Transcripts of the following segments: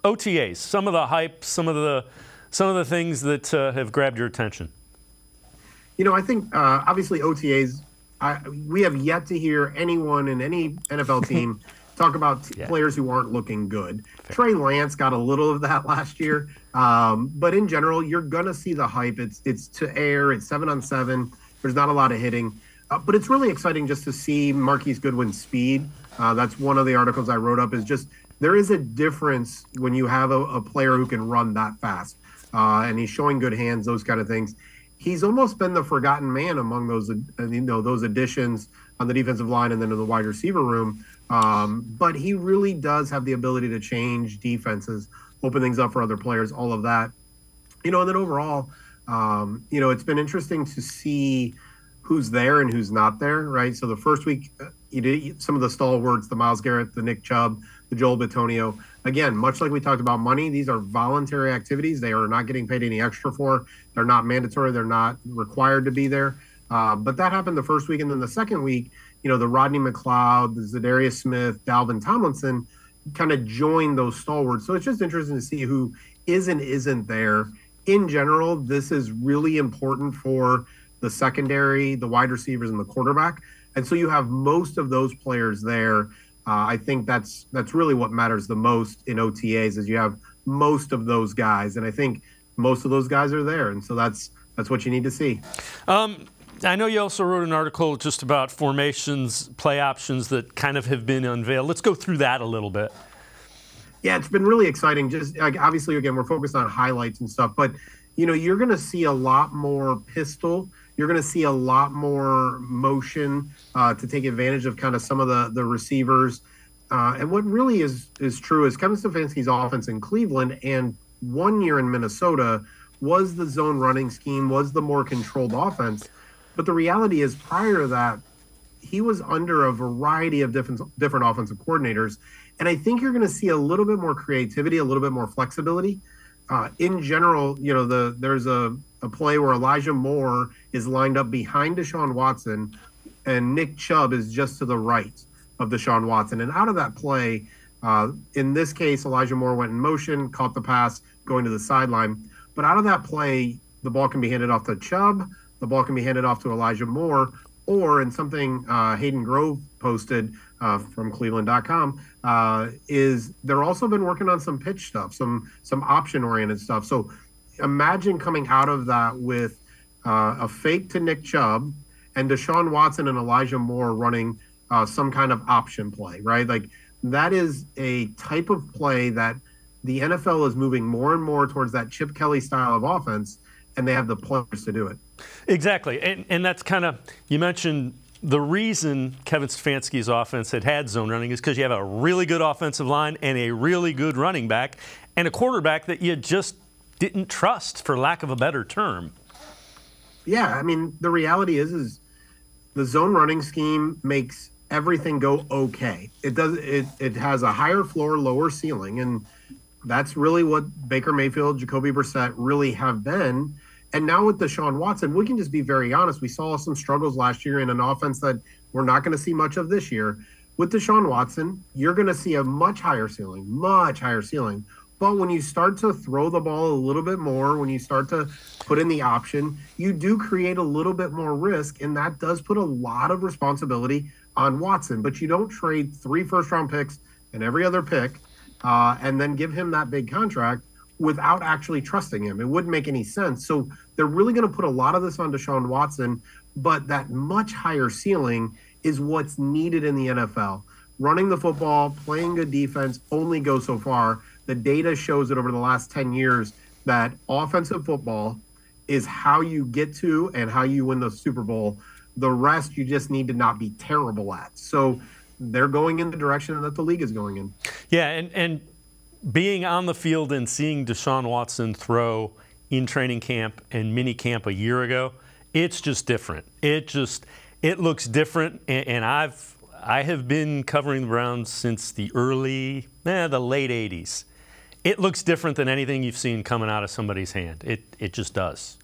OTAs, some of the hype, some of the things that have grabbed your attention. You know, I think obviously OTAs. We have yet to hear anyone in any NFL team talk about players who aren't looking good. Fair. Trey Lance got a little of that last year, but in general, you're gonna see the hype. It's to air. It's 7-on-7. There's not a lot of hitting, but it's really exciting just to see Marquise Goodwin's speed. That's one of the articles I wrote up. Is just there is a difference when you have a player who can run that fast, and he's showing good hands, those kind of things. He's almost been the forgotten man among those, those additions on the defensive line and then in the wide receiver room. But he really does have the ability to change defenses, open things up for other players, all of that. And then overall, it's been interesting to see who's there and who's not there, right? So the first week, you did some of the stalwarts, the Myles Garrett, the Nick Chubb, the Joel Bitonio. Again, much like we talked about money, these are voluntary activities. They are not getting paid any extra for. They're not mandatory. They're not required to be there. But that happened the first week. And then the second week, the Rodney McLeod, the Zadarius Smith, Dalvin Tomlinson kind of joined those stalwarts. So it's just interesting to see who is and isn't there. In general, this is really important for the secondary, the wide receivers, and the quarterback. And so you have most of those players there. I think that's really what matters the most in OTAs is you have most of those guys. And I think most of those guys are there. And so that's what you need to see. I know you also wrote an article just about formations, play options that kind of have been unveiled. Let's go through that a little bit. Yeah, it's been really exciting. Just obviously, again, we're focused on highlights and stuff, but you're going to see a lot more pistol. You're going to see a lot more motion to take advantage of kind of some of the receivers. And what really is true is Kevin Stefanski's offense in Cleveland and 1 year in Minnesota was the zone running scheme, was the more controlled offense. But the reality is prior to that, he was under a variety of different offensive coordinators. And I think you're going to see a little bit more creativity, a little bit more flexibility. In general, there's a play where Elijah Moore is lined up behind Deshaun Watson and Nick Chubb is just to the right of Deshaun Watson. And out of that play, in this case, Elijah Moore went in motion, caught the pass, going to the sideline. But out of that play, the ball can be handed off to Chubb, the ball can be handed off to Elijah Moore, or in something Hayden Grove posted from cleveland.com, is they're also been working on some pitch stuff, some option-oriented stuff. So imagine coming out of that with a fake to Nick Chubb and Deshaun Watson and Elijah Moore running some kind of option play, right? Like that is a type of play that the NFL is moving more and more towards that Chip Kelly style of offense, and they have the players to do it. Exactly. And that's kind of, you mentioned the reason Kevin Stefanski's offense had zone running is because you have a really good offensive line and a really good running back and a quarterback that you just didn't trust, for lack of a better term. Yeah, I mean, the reality is the zone running scheme makes everything go okay. It has a higher floor, lower ceiling, and that's really what Baker Mayfield, Jacoby Brissett really have been. And now with Deshaun Watson, we can just be very honest. We saw some struggles last year in an offense that we're not going to see much of this year. With Deshaun Watson, you're going to see a much higher ceiling. But when you start to throw the ball a little bit more, when you start to put in the option, you do create a little bit more risk, and that does put a lot of responsibility on Watson. But you don't trade 3 first-round picks and every other pick and then give him that big contract without actually trusting him. It wouldn't make any sense. So they're really going to put a lot of this on Deshaun Watson, but that much higher ceiling is what's needed in the NFL. Running the football, playing good defense only goes so far. The data shows that over the last 10 years that offensive football is how you get to and how you win the Super Bowl. The rest you just need to not be terrible at. So they're going in the direction that the league is going in. Yeah, and being on the field and seeing Deshaun Watson throw in training camp and mini camp a year ago, it's just different. It looks different, and I have been covering the Browns since the late 80s. It looks different than anything you've seen coming out of somebody's hand. It just does.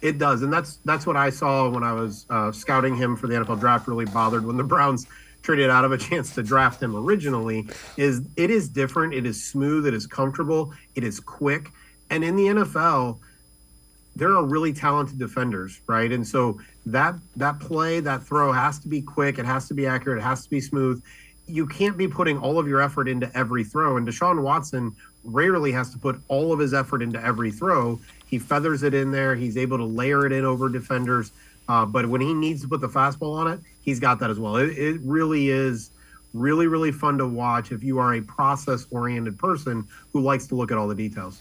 It does, and that's what I saw when I was scouting him for the NFL draft. Really bothered when the Browns traded out of a chance to draft him originally, is it is different. It is smooth. It is comfortable. It is quick. And in the NFL, there are really talented defenders, right? And so that play, that throw has to be quick. It has to be accurate. It has to be smooth. You can't be putting all of your effort into every throw. And Deshaun Watson rarely has to put all of his effort into every throw. He feathers it in there. He's able to layer it in over defenders. But when he needs to put the fastball on it, he's got that as well. It really is really, really fun to watch if you are a process-oriented person who likes to look at all the details.